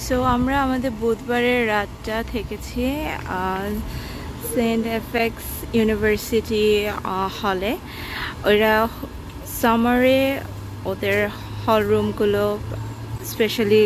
So আমরা আমাদের বুধবারের রাতটা থেকেছি সেন্ট এফএক্স ইউনিভার্সিটি হলে। ওরা সামারে ওদের হল রুমগুলো, স্পেশালি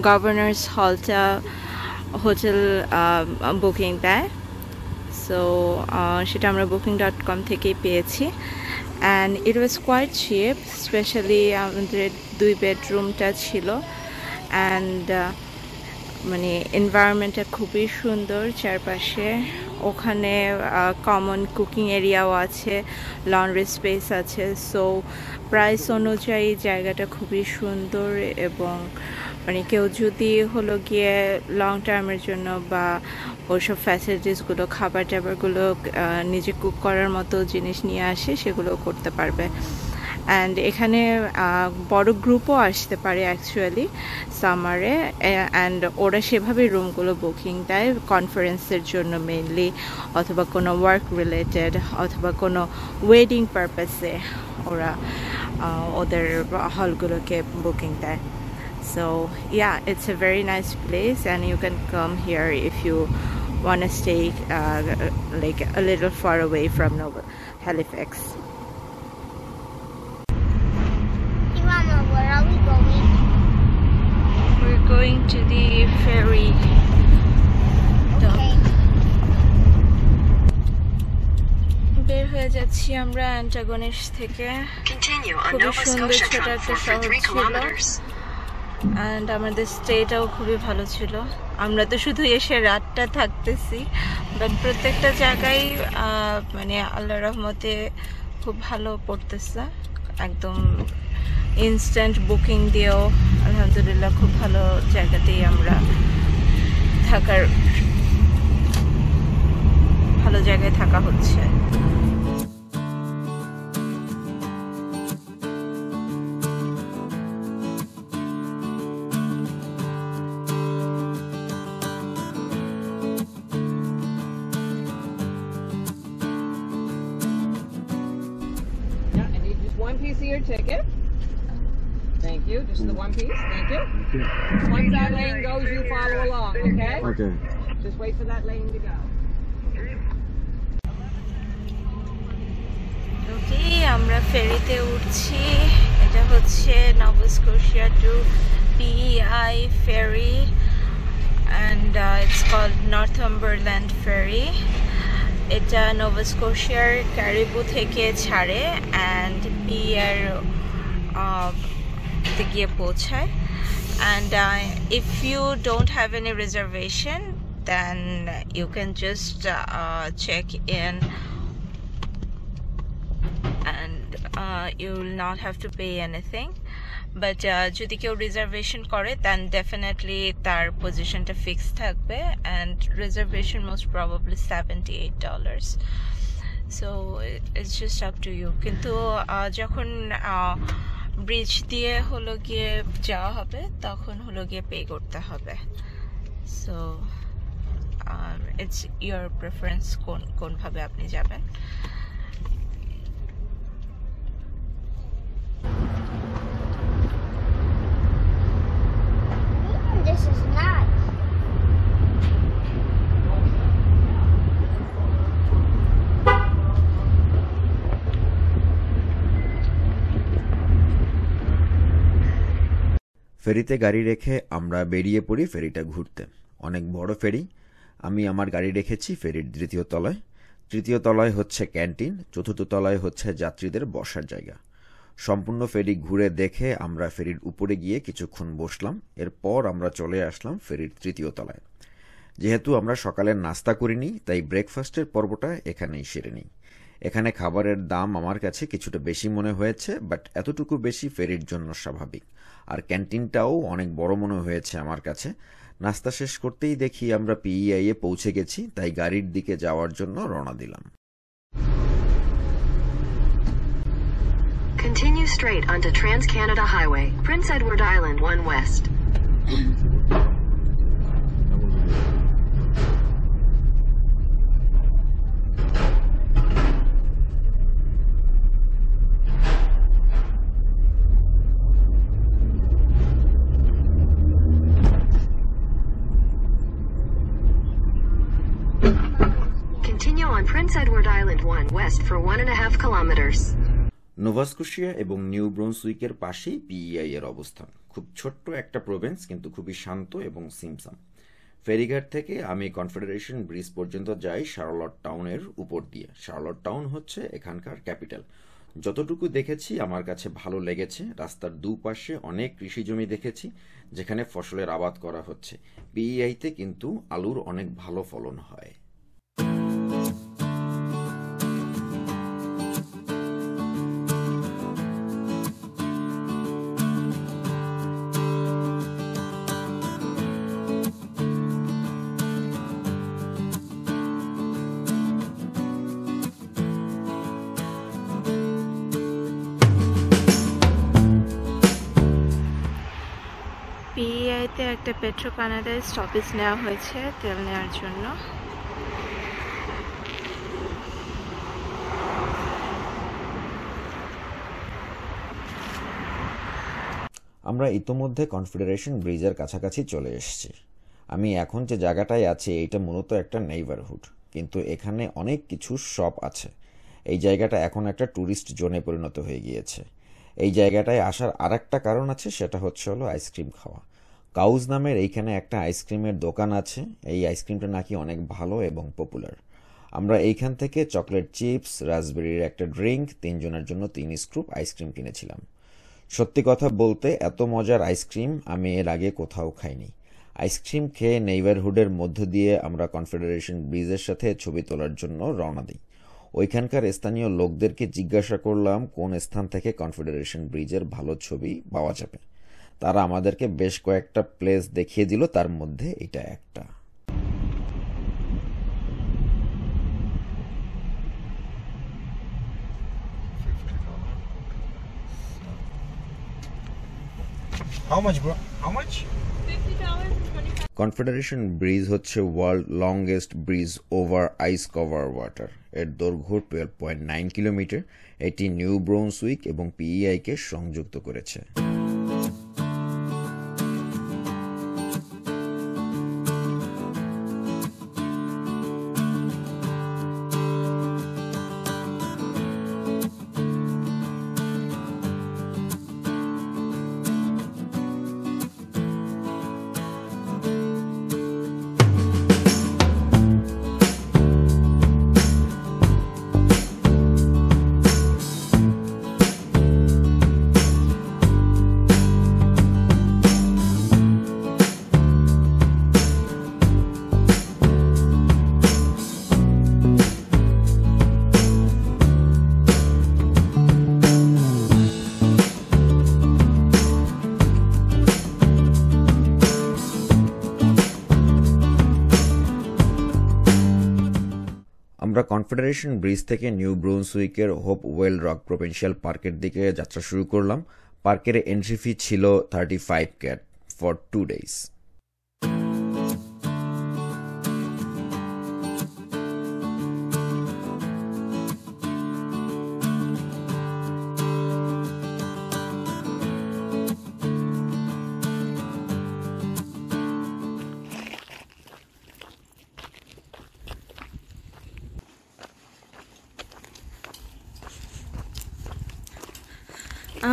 গভর্নর্স হলটা হোটেল বুকিং দেয়। সো সেটা আমরা booking.com থেকেই পেয়েছি, and it was quite cheap. Specially আমাদের 2 বেডরুমটা ছিল, অ্যান্ড মানে এনভায়রনমেন্টটা খুবই সুন্দর চারপাশে। ওখানে কমন কুকিং এরিয়াও আছে, লন্ড্রি স্পেস আছে। সো প্রাইস অনুযায়ী জায়গাটা খুবই সুন্দর, এবং মানে কেউ যদি হলো গিয়ে লং টার্মের জন্য বা ওইসব ফ্যাসিলিটিসগুলো, খাবার টাবারগুলো নিজে কুক করার মতো জিনিস নিয়ে আসে, সেগুলো করতে পারবে। অ্যান্ড এখানে বড় গ্রুপও আসতে পারে অ্যাকচুয়ালি সামারে, অ্যান্ড ওরা সেভাবে রুমগুলো বুকিং দেয় কনফারেন্সের জন্য মেইনলি, অথবা কোনো ওয়ার্ক রিলেটেড, অথবা কোনো ওয়েডিং পারপাসে ওরা ওদের হলগুলোকে বুকিং দেয়। So yeah, it's a very nice place, and you can come here if you want to stay like a little far away from Halifax. Mama, where are we going? We're going to the ferry dock. Okay. বের হয়ে যাচ্ছি আমরা antagonist থেকে। খুবই সুন্দর ছোট একটা শহর ছিল, অ্যান্ড আমাদের স্টেটাও খুবই ভালো ছিল। আমরা তো শুধু এসে রাতটা থাকতেছি, বাট প্রত্যেকটা জায়গায় মানে আল্লাহ রহমতে খুব ভালো পড়তেছে। একদম ইনস্ট্যান্ট বুকিং দিয়েও আলহামদুলিল্লাহ খুব ভালো জায়গাতেই আমরা ভালো জায়গায় থাকা হচ্ছে। One piece of your ticket. Thank you. Just the one piece. Thank you. Once that lane goes, you follow along, okay? Okay. Just wait for that lane to go. ওকে, আমরা ফেরিতে উঠছি। এটা হচ্ছে Nova Scotia to PEI ferry, and it's called Northumberland ferry. এটা Nova স্কোশিয়ার Caribou থেকে ছাড়ে and PEI তে গিয়ে পৌঁছায়। And if you don't have any reservation, then you can just check in, and you will not have to pay anything. But যদি কেউ reservation করে, then definitely তার পজিশনটা ফিক্স থাকবে, and reservation most probably $78. So it's just up to you. কিন্তু যখন bridge দিয়ে হলো গিয়ে যাওয়া হবে, তখন হলো গিয়ে পে করতে হবে। সো ইটস ইয়োর প্রেফারেন্স কোনভাবে আপনি যাবেন। This is nice. ফেরিতে গাড়ি রেখে আমরা বেরিয়ে পড়ি ফেরিটা ঘুরতে। অনেক বড় ফেরি। আমি আমার গাড়ি রেখেছি ফেরির 3য় তলায়। 3য় তলায় হচ্ছে ক্যান্টিন, 4র্থ তলায় হচ্ছে যাত্রীদের বসার জায়গা। সম্পূর্ণ ফেরি ঘুরে দেখে আমরা ফেরির উপরে গিয়ে কিছুক্ষণ বসলাম। এরপর আমরা চলে আসলাম ফেরির 3য় তলায়। যেহেতু আমরা সকালের নাস্তা করিনি, তাই ব্রেকফাস্টের পর্বটা এখানেই সেরে নিই। এখানে খাবারের দাম আমার কাছে কিছুটা বেশি মনে হয়েছে, বাট এতটুকু বেশি ফেরির জন্য স্বাভাবিক। আর ক্যান্টিনটাও অনেক বড় মনে হয়েছে আমার কাছে। নাস্তা শেষ করতেই দেখি আমরা PEI এ পৌঁছে গেছি, তাই গাড়ির দিকে যাওয়ার জন্য রওনা দিলাম। Continue straight onto Trans-Canada Highway, Prince Edward Island 1 West. Prince Edward Island 1 west for 1.5 kilometers. Nova Scotia এবং নিউ ব্রুন্সউইকের পাশেই পিইআই এর অবস্থান। খুব ছোট্ট একটা প্রভিন্স, কিন্তু খুবই শান্ত এবং সিমসাম। ফেরিঘাট থেকে আমি কনফেডারেশন ব্রিজ পর্যন্ত যাই শার্লট টাউনের উপর দিয়ে। শার্লট টাউন হচ্ছে এখানকার ক্যাপিটাল। যতটুকু দেখেছি আমার কাছে ভালো লেগেছে। রাস্তার দুপাশে অনেক কৃষি জমি দেখেছি যেখানে ফসলের আবাদ করা হচ্ছে। পিইআইতে কিন্তু আলুর অনেক ভালো ফলন হয়। পিইআইতে একটা পেট্রো কানাডায় স্টপেজ নেওয়া হয়েছে তেল নেওয়ার জন্য। আমরা ইতোমধ্যে কনফেডারেশন ব্রিজের কাছাকাছি চলে এসেছি। আমি এখন যে জায়গাটায় আছি এটা মূলত একটা নেইবারহুড, কিন্তু এখানে অনেক কিছু শপ আছে। এই জায়গাটা এখন একটা ট্যুরিস্ট জোনে পরিণত হয়ে গিয়েছে। এই জায়গাটায় আসার আরেকটা কারণ আছে, সেটা হচ্ছে আইসক্রিম খাওয়া। কাউজ নামের এইখানে একটা আইসক্রিমের দোকান আছে। এই আইসক্রিমটা নাকি অনেক ভালো এবং পপুলার। আমরা এইখান থেকে চকলেট চিপস, রাসবেরির একটা ড্রিঙ্ক, 3 জনের জন্য 3 স্কুপ আইসক্রিম কিনেছিলাম। সত্যি কথা বলতে এত মজার আইসক্রিম আমি এর আগে কোথাও খাইনি। আইসক্রিম খেয়ে নেইবারহুডের মধ্য দিয়ে আমরা কনফেডারেশন ব্রিজের সাথে ছবি তোলার জন্য রওনা দিই। ওইখানকার স্থানীয় লোকদেরকে জিজ্ঞাসা করলাম কোন স্থান থেকে কনফেডারেশন ব্রিজের ভালো ছবি পাওয়া যাবে। তারা আমাদেরকে বেশ কয়েকটা প্লেস দেখিয়ে দিল, তার মধ্যে এটা একটা। How much, bro? How much? Confederation bridge হচ্ছে ওয়ার্ল্ড লংগেস্ট ব্রিজ ওভার আইস কভার ওয়াটার। এর দৈর্ঘ্য 12.9 কিলোমিটার। এটি নিউ ব্রুন্সউইক এবং পিইআই কে সংযুক্ত করেছে। আমরা কনফেডারেশন ব্রিজ থেকে নিউ ব্রুন্সউইকের হোপ ওয়েল রক প্রভিন্সিয়াল পার্কের দিকে যাত্রা শুরু করলাম। পার্কের এন্ট্রি ফি ছিল 35 ক্যাট ফর 2 days।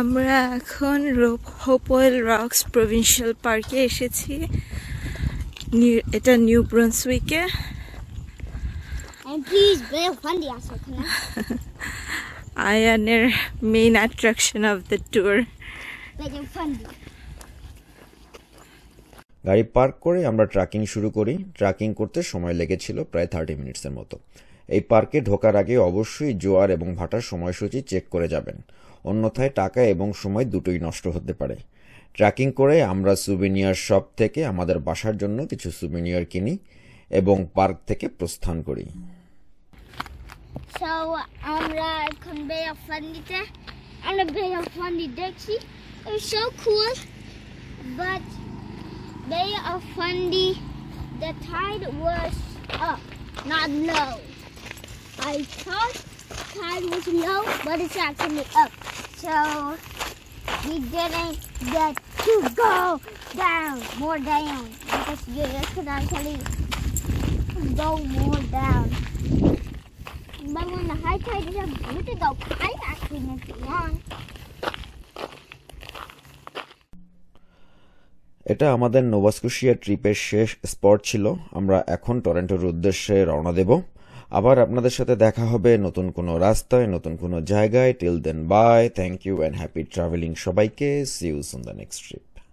আমরা এখন হোপওয়েল রক্স প্রভিন্সিয়াল পার্কে এসেছি। এটা নিউ ব্রুন্সউইকে। And please bear fundy also, can I? আয়ানের main attraction of the tour. Bear fundy. গাড়ি পার্ক করে আমরা ট্রেকিং শুরু করি। ট্রেকিং করতে সময় লেগেছিল প্রায় 30 মিনিটসের মতো। এই পার্কে ঢোকার আগে অবশ্যই জোয়ার এবং ভাটার সময়সূচি চেক করে যাবেন, অন্যথায় টাকা এবং সময় দুটোই নষ্ট হতে পারে। ট্রেকিং করে আমরা সুভিনিয়ার শপ থেকে আমাদের বাসার জন্য কিছু সুভিনিয়ার কিনি এবং পার্ক থেকে প্রস্থান করি। So, আমরা এখন Bay of Fundy-তে, আমরা Bay of Fundy দেখছি। It was so cool, but Bay of Fundy, the tide was up, not low. I thought tide was low, but it's actually up. So we didn't get to go down, more down, because you could actually go more down. try to jump with the dog. I actually meant to run. এটা আমাদের নোভাস্কোশিয়া ট্রিপের শেষ spot ছিল। আমরা এখন টরন্টোর উদ্দেশ্যে রওনা দেব। আবার আপনাদের সাথে দেখা হবে নতুন কোনো রাস্তায়, নতুন কোনো জায়গায়। Till then bye, thank you and happy travelling সবাইকে। See you soon the next trip.